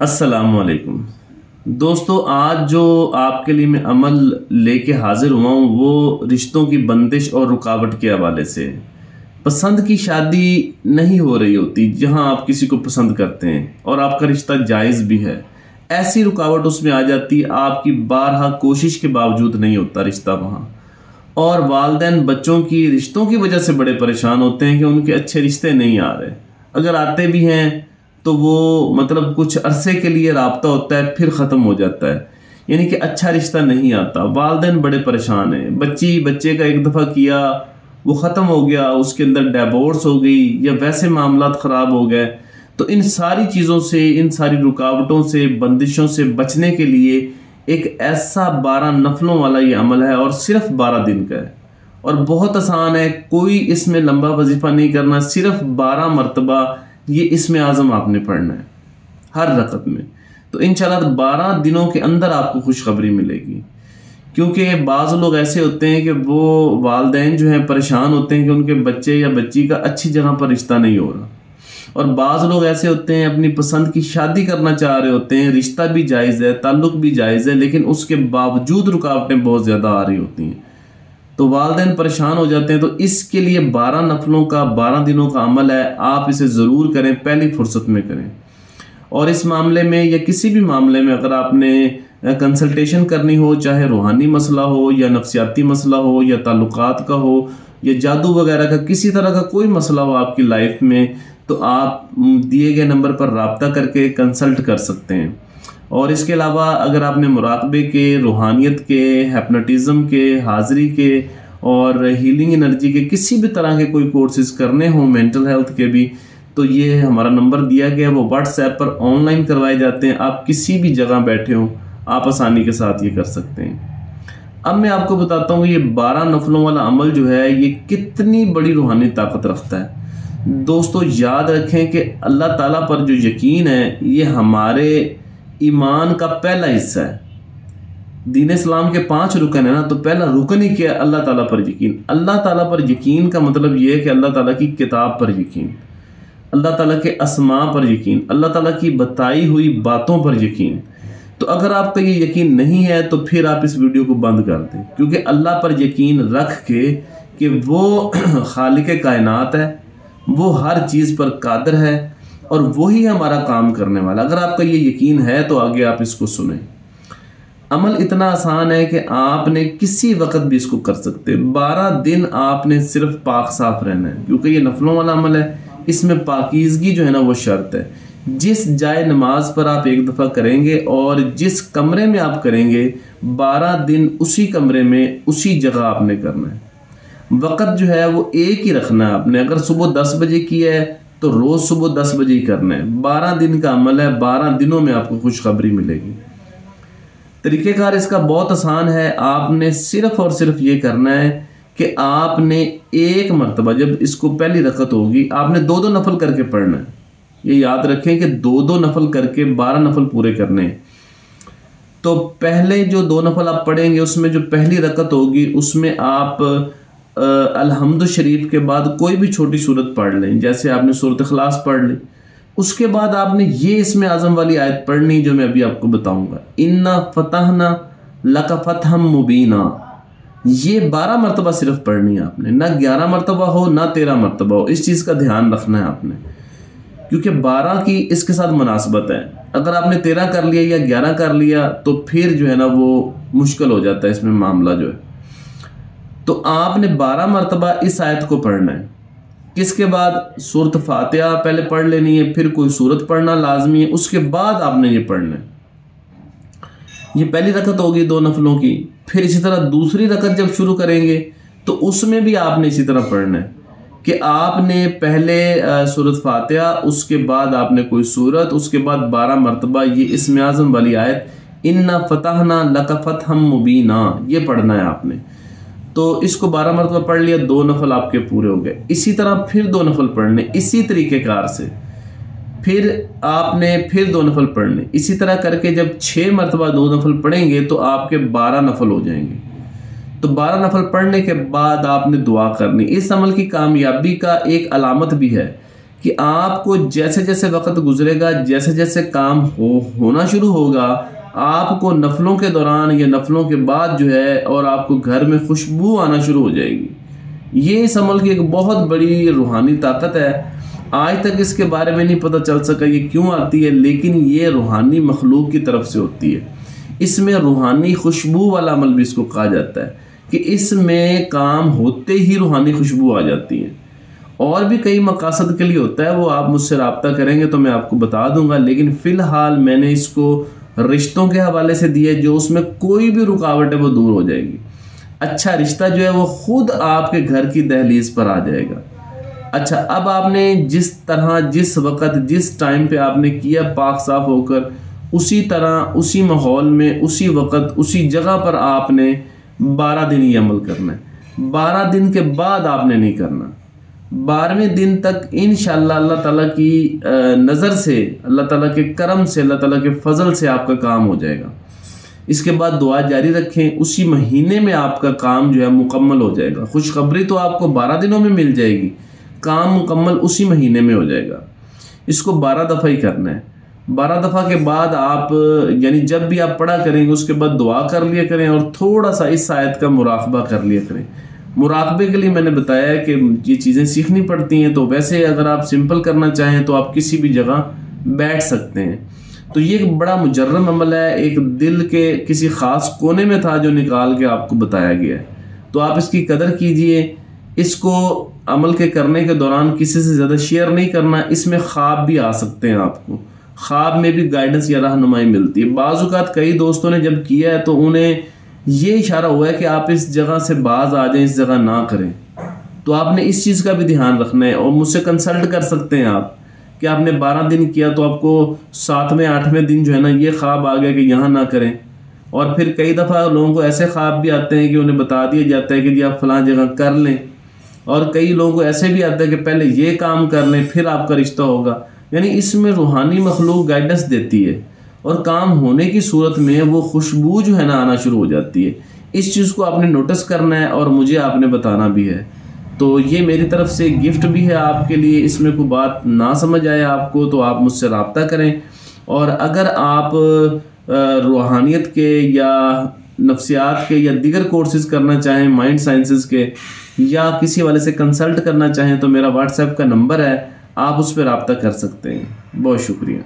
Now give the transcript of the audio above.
अस्सलामुअलैकुम दोस्तों, आज जो आपके लिए मैं अमल लेके हाजिर हुआ हूँ वो रिश्तों की बंदिश और रुकावट के हवाले से। पसंद की शादी नहीं हो रही होती जहाँ आप किसी को पसंद करते हैं और आपका रिश्ता जायज़ भी है, ऐसी रुकावट उसमें आ जाती है। आपकी बारहा कोशिश के बावजूद नहीं होता रिश्ता वहाँ, और वालिदैन बच्चों की रिश्तों की वजह से बड़े परेशान होते हैं कि उनके अच्छे रिश्ते नहीं आ रहे। अगर आते भी हैं तो वो मतलब कुछ अरसे के लिए राब्ता होता है, फिर ख़त्म हो जाता है, यानी कि अच्छा रिश्ता नहीं आता। वालिदैन बड़े परेशान हैं। बच्चे का एक दफ़ा किया, वो ख़त्म हो गया, उसके अंदर डिवोर्स हो गई या वैसे मामलात ख़राब हो गए। तो इन सारी चीज़ों से, इन सारी रुकावटों से, बंदिशों से बचने के लिए एक ऐसा 12 नफलों वाला ये अमल है और सिर्फ 12 दिन का है और बहुत आसान है। कोई इसमें लंबा वजीफ़ा नहीं करना, सिर्फ 12 मरतबा ये इसमें आज़म आपने पढ़ना है हर रकत में। तो इंशाल्लाह 12 दिनों के अंदर आपको खुशखबरी मिलेगी, क्योंकि बाज़ लोग ऐसे होते हैं कि वो वालिदैन जो हैं परेशान होते हैं कि उनके बच्चे या बच्ची का अच्छी जगह पर रिश्ता नहीं हो रहा, और बाज़ लोग ऐसे होते हैं अपनी पसंद की शादी करना चाह रहे होते हैं, रिश्ता भी जायज़ है, ताल्लुक़ भी जायज़ है, लेकिन उसके बावजूद रुकावटें बहुत ज़्यादा आ रही होती हैं, तो वालिदैन परेशान हो जाते हैं। तो इसके लिए 12 नफलों का 12 दिनों का अमल है, आप इसे ज़रूर करें, पहली फुर्सत में करें। और इस मामले में या किसी भी मामले में अगर आपने कंसल्टेशन करनी हो, चाहे रूहानी मसला हो या नफ्सियाती मसला हो या ताल्लुकात का हो या जादू वगैरह का, किसी तरह का कोई मसला हो आपकी लाइफ में, तो आप दिए गए नंबर पर रब्ता करके कंसल्ट कर सकते हैं। और इसके अलावा अगर आपने मुराकबे के, रूहानियत के, हिप्नोटिज़म के, हाज़री के और हीलिंग एनर्जी के किसी भी तरह के कोई कोर्सेज करने हों, मेंटल हेल्थ के भी, तो ये हमारा नंबर दिया गया है, वो व्हाट्सएप पर ऑनलाइन करवाए जाते हैं। आप किसी भी जगह बैठे हों, आप आसानी के साथ ये कर सकते हैं। अब मैं आपको बताता हूँ ये 12 नफलों वाला अमल जो है ये कितनी बड़ी रूहानी ताकत रखता है। दोस्तों याद रखें कि अल्लाह ताला पर जो यकीन है ये हमारे ईमान का पहला हिस्सा है। दीन इस्लाम के 5 रुकन है ना, तो पहला रुकन ही क्या है? अल्लाह ताला पर यकीन। अल्लाह ताला पर यकीन का मतलब ये है कि अल्लाह ताला की किताब पर यकीन, अल्लाह ताला के अस्मा पर यकीन, अल्लाह ताला की बताई हुई बातों पर यकीन। तो अगर आपका ये यकीन नहीं है तो फिर आप इस वीडियो को बंद कर दें, क्योंकि अल्लाह पर यकीन रख के कि वो खालिक कायनात है, वो हर चीज़ पर कादिर है और वही हमारा काम करने वाला। अगर आपका ये यकीन है तो आगे आप इसको सुने। अमल इतना आसान है कि आपने किसी वक्त भी इसको कर सकते हैं। 12 दिन आपने सिर्फ पाक साफ रहना है, क्योंकि ये नफलों वाला अमल है, इसमें पाकीज़गी जो है ना वो शर्त है। जिस जाए नमाज पर आप एक दफ़ा करेंगे और जिस कमरे में आप करेंगे, 12 दिन उसी कमरे में उसी जगह आपने करना है। वक़्त जो है वो एक ही रखना है आपने। अगर सुबह 10 बजे किया है तो रोज़ सुबह 10 बजे ही करना है। 12 दिन का अमल है, 12 दिनों में आपको खुशखबरी मिलेगी। तरीक़ेकार इसका बहुत आसान है। आपने सिर्फ़ और सिर्फ ये करना है कि आपने एक मरतबा जब इसको पहली रकत होगी, आपने 2-2 नफल करके पढ़ना है। ये याद रखें कि 2-2 नफल करके 12 नफल पूरे करने हैं। तो पहले जो 2 नफल आप पढ़ेंगे उसमें जो पहली रकत होगी उसमें आप अल्हम्दु शरीफ के बाद कोई भी छोटी सूरत पढ़ लें, जैसे आपने सूरत इखलास पढ़ ली। उसके बाद आपने ये इसमें आज़म वाली आयत पढ़नी जो मैं अभी आपको बताऊंगा, इन्ना फतहना लका फतहम मुबीना। ये 12 मरतबा सिर्फ पढ़नी है आपने, ना 11 मरतबा हो ना 13 मरतबा हो। इस चीज़ का ध्यान रखना है आपने, क्योंकि 12 की इसके साथ मुनासबत है। अगर आपने 13 कर लिया या 11 कर लिया तो फिर जो है ना वो मुश्किल हो जाता है इसमें मामला जो है। तो आपने 12 मरतबा इस आयत को पढ़ना है। किसके बाद? सूरत फातिहा पहले पढ़ लेनी है, फिर कोई सूरत पढ़ना लाजमी है, उसके बाद आपने ये पढ़ना है। ये पहली रकत होगी 2 नफलों की। फिर इसी तरह दूसरी रकत जब शुरू करेंगे तो उसमें भी आपने इसी तरह पढ़ना है कि आपने पहले सूरत फातिहा, उसके बाद आपने कोई सूरत, उसके बाद 12 मरतबा ये इसमें आज़म वाली आयत इन्ना फतहना लका फतहम मुबीना, ये पढ़ना है आपने। तो इसको 12 मरतबा पढ़ लिया, 2 नफल आपके पूरे हो गए। इसी तरह फिर 2 नफल पढ़ने, इसी तरीक़ेकार से फिर आपने फिर 2 नफल पढ़ने। इसी तरह करके जब 6 मरतबा 2 नफल पढ़ेंगे तो आपके 12 नफल हो जाएंगे। तो 12 नफल पढ़ने के बाद आपने दुआ करनी। इस अमल की कामयाबी का एक अलामत भी है कि आपको जैसे जैसे वक्त गुजरेगा, जैसे जैसे काम होना शुरू होगा, आपको नफलों के दौरान या नफलों के बाद जो है और आपको घर में खुशबू आना शुरू हो जाएगी। ये इस अमल की एक बहुत बड़ी रूहानी ताकत है। आज तक इसके बारे में नहीं पता चल सका ये क्यों आती है, लेकिन ये रूहानी मखलूक की तरफ से होती है। इसमें रूहानी खुशबू वाला अमल भी इसको कहा जाता है कि इसमें काम होते ही रूहानी खुशबू आ जाती है। और भी कई मकासद के लिए होता है, वो आप मुझसे रब्ता करेंगे तो मैं आपको बता दूंगा, लेकिन फ़िलहाल मैंने इसको रिश्तों के हवाले से दिए, जो उसमें कोई भी रुकावट है वो दूर हो जाएगी। अच्छा रिश्ता जो है वो खुद आपके घर की दहलीज पर आ जाएगा। अच्छा, अब आपने जिस तरह, जिस वक़्त, जिस टाइम पे आपने किया पाक साफ होकर, उसी तरह, उसी माहौल में, उसी वक़्त, उसी जगह पर आपने 12 दिन ये अमल करना है। 12 दिन के बाद आपने नहीं करना। 12वें दिन तक इंशाअल्लाह अल्लाह ताला की नज़र से, अल्लाह ताला के करम से, अल्लाह ताला के फजल से आपका काम हो जाएगा। इसके बाद दुआ जारी रखें, उसी महीने में आपका काम जो है मुकम्मल हो जाएगा। खुशखबरी तो आपको 12 दिनों में मिल जाएगी, काम मुकम्मल उसी महीने में हो जाएगा। इसको 12 दफ़ा ही करना है। 12 दफ़ा के बाद आप, यानी जब भी आप पढ़ा करेंगे उसके बाद दुआ कर लिया करें और थोड़ा सा इस आयत का मुराकबा कर लिया करें। मुराकबे के लिए मैंने बताया कि ये चीज़ें सीखनी पड़ती हैं, तो वैसे अगर आप सिंपल करना चाहें तो आप किसी भी जगह बैठ सकते हैं। तो ये एक बड़ा मुजर्रम अमल है, एक दिल के किसी ख़ास कोने में था जो निकाल के आपको बताया गया है। तो आप इसकी कदर कीजिए। इसको अमल के करने के दौरान किसी से ज़्यादा शेयर नहीं करना। इसमें ख्वाब भी आ सकते हैं, आपको ख्वाब में भी गाइडेंस या रहनुमाई मिलती है। बाज़ औक़ात कई दोस्तों ने जब किया है तो उन्हें ये इशारा हुआ है कि आप इस जगह से बाज आ जाएं, इस जगह ना करें। तो आपने इस चीज़ का भी ध्यान रखना है और मुझसे कंसल्ट कर सकते हैं आप कि आपने 12 दिन किया तो आपको 7वें 8वें दिन जो है ना ये ख्वाब आ गया कि यहाँ ना करें। और फिर कई दफ़ा लोगों को ऐसे ख्वाब भी आते हैं कि उन्हें बता दिया जाता है कि जी आप फ़लाँ जगह कर लें, और कई लोगों को ऐसे भी आता है कि पहले ये काम कर लें फिर आपका रिश्ता होगा। यानी इसमें रूहानी मखलूक गाइडेंस देती है और काम होने की सूरत में वो खुशबू जो है ना आना शुरू हो जाती है। इस चीज़ को आपने नोटिस करना है और मुझे आपने बताना भी है। तो ये मेरी तरफ से गिफ्ट भी है आपके लिए। इसमें कोई बात ना समझ आए आपको तो आप मुझसे रब्ता करें। और अगर आप रूहानियत के या नफ्सियात के या दीगर कोर्सेज़ करना चाहें, माइंड साइंसेस के, या किसी वाले से कंसल्ट करना चाहें तो मेरा व्हाट्सएप का नंबर है, आप उस पर रब्ता कर सकते हैं। बहुत शुक्रिया।